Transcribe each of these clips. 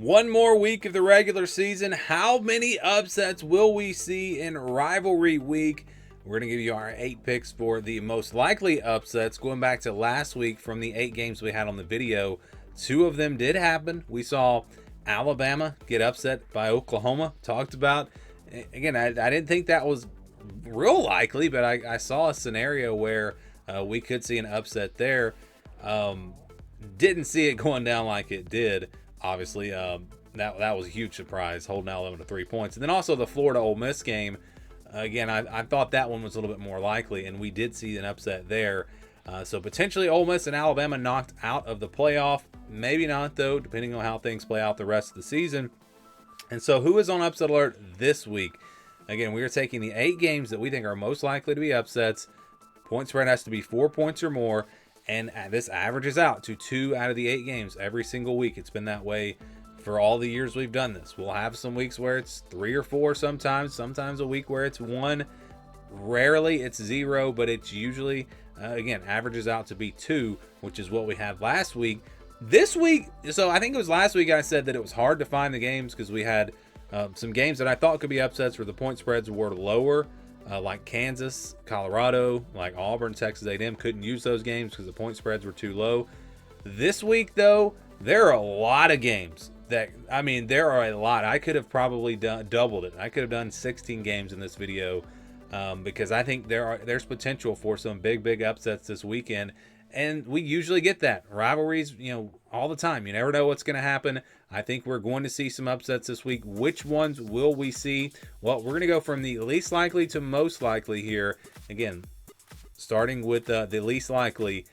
One more week of the regular season. How many upsets will we see in rivalry week? We're going to give you our 8 picks for the most likely upsets. Going back to last week, from the 8 games we had on the video, 2 of them did happen. We saw Alabama get upset by Oklahoma. Talked about, again, I didn't think that was real likely, but I saw a scenario where we could see an upset there. Didn't see it going down like it did. Obviously, that was a huge surprise, holding Alabama to 3 points. And then also the Florida Ole Miss game. Again, I thought that one was a little bit more likely, and we did see an upset there. So potentially Ole Miss and Alabama knocked out of the playoff. Maybe not, though, depending on how things play out the rest of the season. And so who is on upset alert this week? Again, we are taking the 8 games that we think are most likely to be upsets. Point spread has to be 4 points or more. And this averages out to 2 out of the 8 games every single week. It's been that way for all the years we've done this. We'll have some weeks where it's 3 or 4 sometimes a week where it's 1. Rarely it's 0, but it's usually, again, averages out to be 2, which is what we had last week. This week, so I think it was last week I said that it was hard to find the games because we had some games that I thought could be upsets where the point spreads were lower. Like Kansas, Colorado, like Auburn, Texas A&M couldn't use those games because the point spreads were too low. This week, though, there are a lot of games there are a lot. I could have probably doubled it. I could have done 16 games in this video because I think there's potential for some big upsets this weekend. And we usually get that. Rivalries, all the time. You never know what's going to happen. I think we're going to see some upsets this week. Which ones will we see? Well, we're going to go from the least likely to most likely here. Again, starting with the least likely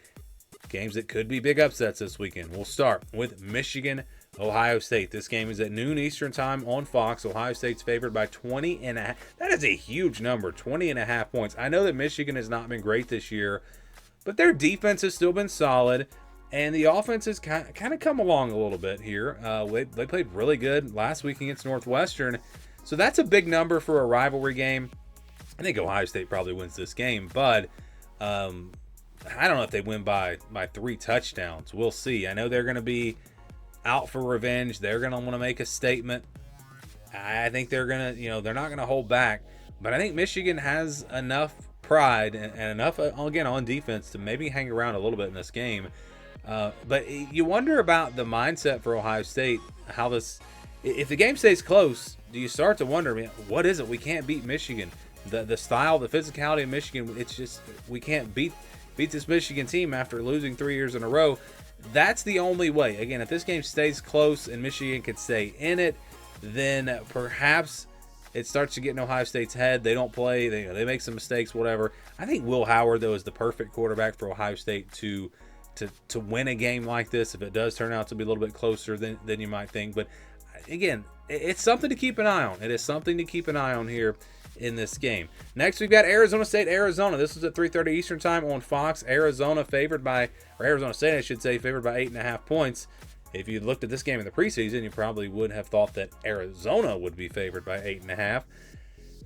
games that could be big upsets this weekend. We'll start with Michigan, Ohio State. This game is at noon Eastern time on Fox. Ohio State's favored by 20.5. That is a huge number, 20.5 points. I know that Michigan has not been great this year, but their defense has still been solid, and the offense has kind of come along a little bit here. They played really good last week against Northwestern, so that's a big number for a rivalry game. I think Ohio State probably wins this game, but I don't know if they win by 3 touchdowns. We'll see. I know they're going to be out for revenge. They're going to want to make a statement. I think they're going to, they're not going to hold back, but I think Michigan has enough pride and enough again on defense to maybe hang around a little bit in this game, but you wonder about the mindset for Ohio State, how this, if the game stays close, do you start to wonder, man, what is it? We can't beat Michigan. The style, the physicality of Michigan, it's just, we can't beat this Michigan team after losing 3 years in a row. That's the only way. Again, if this game stays close and Michigan can stay in it, then perhaps it starts to get in Ohio State's head. They don't play. They make some mistakes, whatever. I think Will Howard, though, is the perfect quarterback for Ohio State to win a game like this if it does turn out to be a little bit closer than you might think. But, again, it's something to keep an eye on. It is something to keep an eye on here in this game. Next, we've got Arizona State, Arizona. This is at 3:30 Eastern time on Fox. Arizona State, I should say, favored by 8.5 points. If you looked at this game in the preseason, you probably would have thought that Arizona would be favored by 8.5.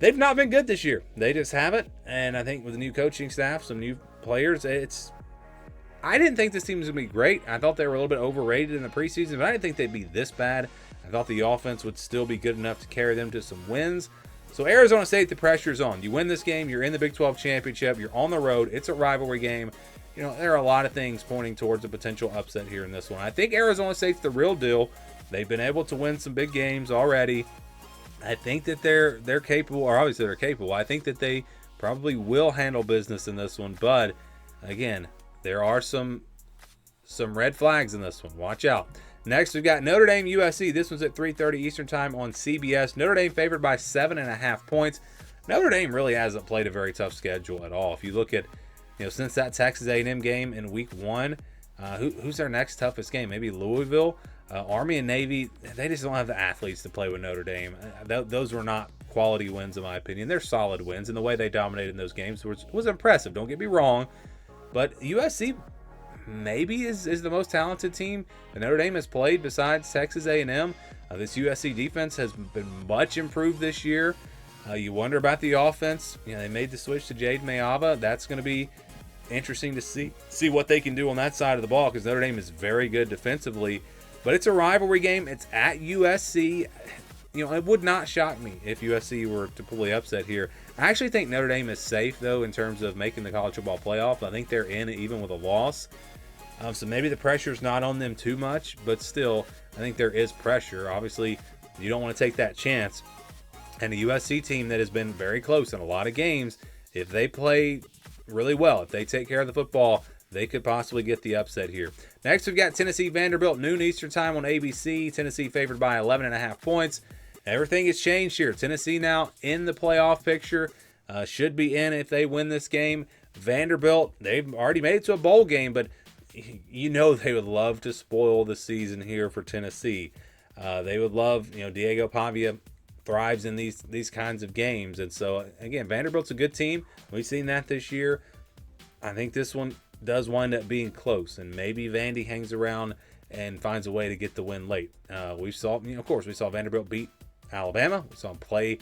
They've not been good this year. They just haven't. And I think with the new coaching staff, some new players, I didn't think this team was going to be great. I thought they were a little bit overrated in the preseason, but I didn't think they'd be this bad. I thought the offense would still be good enough to carry them to some wins. So Arizona State, the pressure's on. You win this game, you're in the Big 12 championship, you're on the road, it's a rivalry game. There are a lot of things pointing towards a potential upset here in this one. I think Arizona State's the real deal. They've been able to win some big games already. I think that they're capable, or obviously they're capable. I think that they probably will handle business in this one. But, again, there are some red flags in this one. Watch out. Next, we've got Notre Dame, USC. This one's at 3:30 Eastern time on CBS. Notre Dame favored by 7.5 points. Notre Dame really hasn't played a very tough schedule at all. If you look at, since that Texas A&M game in week 1, who's their next toughest game? Maybe Louisville, Army and Navy. They just don't have the athletes to play with Notre Dame. Those were not quality wins, in my opinion. They're solid wins, and the way they dominated in those games was impressive. Don't get me wrong, but USC maybe is the most talented team that Notre Dame has played besides Texas A&M. This USC defense has been much improved this year. You wonder about the offense. They made the switch to Jade Mayava. That's going to be interesting to see what they can do on that side of the ball because Notre Dame is very good defensively. But it's a rivalry game. It's at USC. You know, it would not shock me if USC were to pull the upset here. I actually think Notre Dame is safe, though, in terms of making the college football playoff. I think they're in it even with a loss. So maybe the pressure's not on them too much, but still, I think there is pressure. Obviously, you don't want to take that chance. And a USC team that has been very close in a lot of games, if they play really well, if they take care of the football, they could possibly get the upset here. Next, we've got Tennessee Vanderbilt, noon Eastern time on ABC. Tennessee favored by 11.5 points. Everything has changed here. Tennessee now in the playoff picture. Should be in if they win this game. Vanderbilt, they've already made it to a bowl game, but you know they would love to spoil the season here for Tennessee. They would love, you know, Diego Pavia thrives in these kinds of games. And so, again, Vanderbilt's a good team. We've seen that this year. I think this one does wind up being close, and maybe Vandy hangs around and finds a way to get the win late. We saw Vanderbilt beat Alabama. We saw them play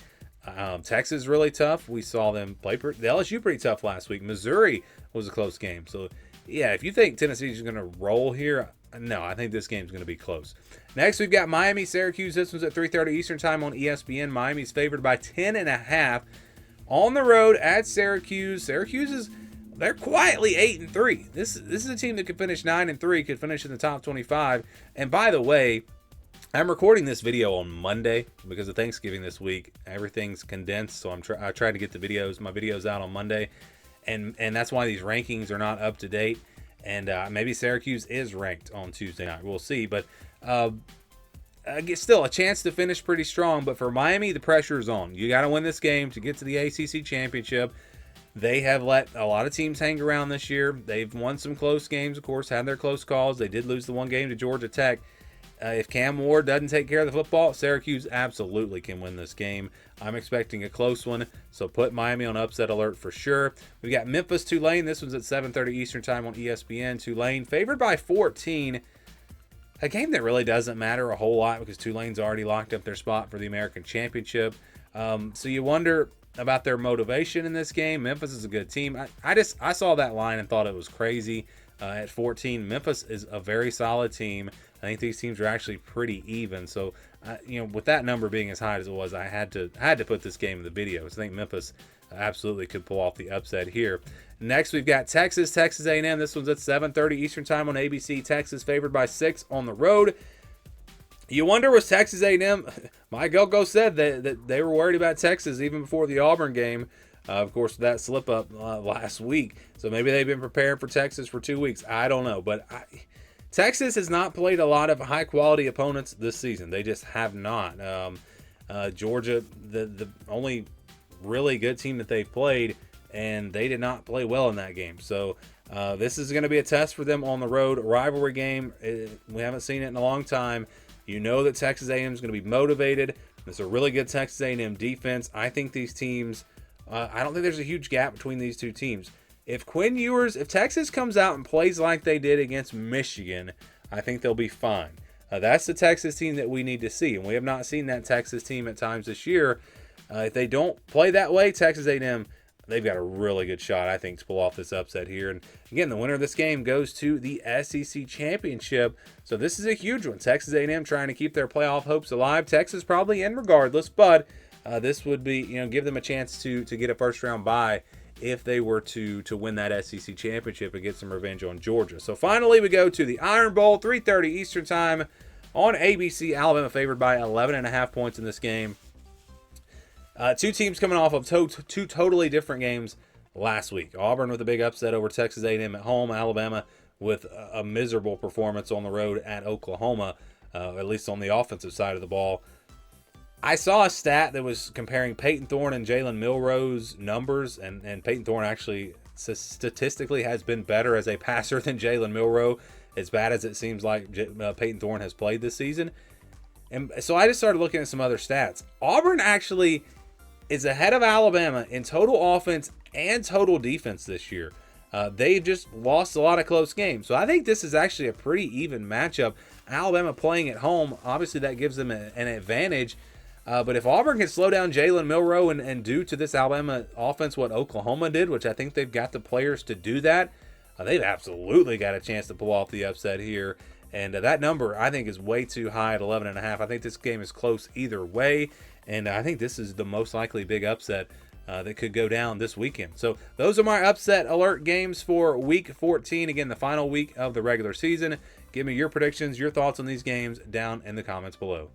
Texas really tough. We saw them play the LSU pretty tough last week. Missouri was a close game. So, yeah, if you think Tennessee's going to roll here, no, I think this game's going to be close. Next, we've got Miami, Syracuse. This one's at 3:30 Eastern time on ESPN. Miami's favored by 10.5 on the road at Syracuse. They're quietly 8-3. This is a team that could finish 9-3, could finish in the top 25. And by the way, I'm recording this video on Monday because of Thanksgiving this week. Everything's condensed, so I try to get my videos out on Monday, and that's why these rankings are not up to date. And maybe Syracuse is ranked on Tuesday night. We'll see, but still a chance to finish pretty strong. But for Miami, the pressure is on. You got to win this game to get to the ACC championship. They have let a lot of teams hang around this year. They've won some close games, of course, had their close calls. They did lose the one game to Georgia Tech. If Cam Ward doesn't take care of the football, Syracuse absolutely can win this game. I'm expecting a close one, so put Miami on upset alert for sure. We've got Memphis, Tulane. This one's at 7:30 Eastern time on ESPN. Tulane favored by 14. A game that really doesn't matter a whole lot because Tulane's already locked up their spot for the American Championship. So you wonder about their motivation in this game. Memphis is a good team. I saw that line and thought it was crazy at 14. Memphis is a very solid team. I think these teams are actually pretty even. So, with that number being as high as it was, I had to put this game in the video. So I think Memphis absolutely could pull off the upset here. Next, we've got Texas A&M. This one's at 7:30 Eastern time on ABC. Texas favored by 6 on the road. You wonder, was Texas A&M? Mike Elko said that they were worried about Texas even before the Auburn game. Of course, that slip up last week. So maybe they've been preparing for Texas for 2 weeks. I don't know. But Texas has not played a lot of high-quality opponents this season. They just have not. Georgia, the only really good team that they've played, and they did not play well in that game. So this is going to be a test for them on the road. A rivalry game. We haven't seen it in a long time. You know that Texas A&M is going to be motivated. It's a really good Texas A&M defense. I think these teams, I don't think there's a huge gap between these two teams. If Texas comes out and plays like they did against Michigan, I think they'll be fine. That's the Texas team that we need to see, and we have not seen that Texas team at times this year. If they don't play that way, Texas A&M, they've got a really good shot, I think, to pull off this upset here. And again, the winner of this game goes to the SEC championship. So this is a huge one. Texas A&M trying to keep their playoff hopes alive. Texas probably in regardless, but this would be, give them a chance to get a first-round bye if they were to win that SEC championship and get some revenge on Georgia. So finally, we go to the Iron Bowl, 3:30 Eastern time on ABC. Alabama favored by 11.5 points in this game. Two teams coming off of two totally different games last week. Auburn with a big upset over Texas A&M at home. Alabama with a miserable performance on the road at Oklahoma, at least on the offensive side of the ball. I saw a stat that was comparing Peyton Thorne and Jalen Milroe's numbers, and Peyton Thorne actually statistically has been better as a passer than Jalen Milroe, as bad as it seems like Peyton Thorne has played this season. And so I just started looking at some other stats. Auburn actually is ahead of Alabama in total offense and total defense this year. They've just lost a lot of close games. So I think this is actually a pretty even matchup. Alabama playing at home, obviously that gives them an advantage. But if Auburn can slow down Jalen Milroe and do to this Alabama offense what Oklahoma did, which I think they've got the players to do that, they've absolutely got a chance to pull off the upset here. And that number, I think, is way too high at 11.5. I think this game is close either way. And I think this is the most likely big upset that could go down this weekend. So those are my upset alert games for Week 14. Again, the final week of the regular season. Give me your predictions, your thoughts on these games down in the comments below.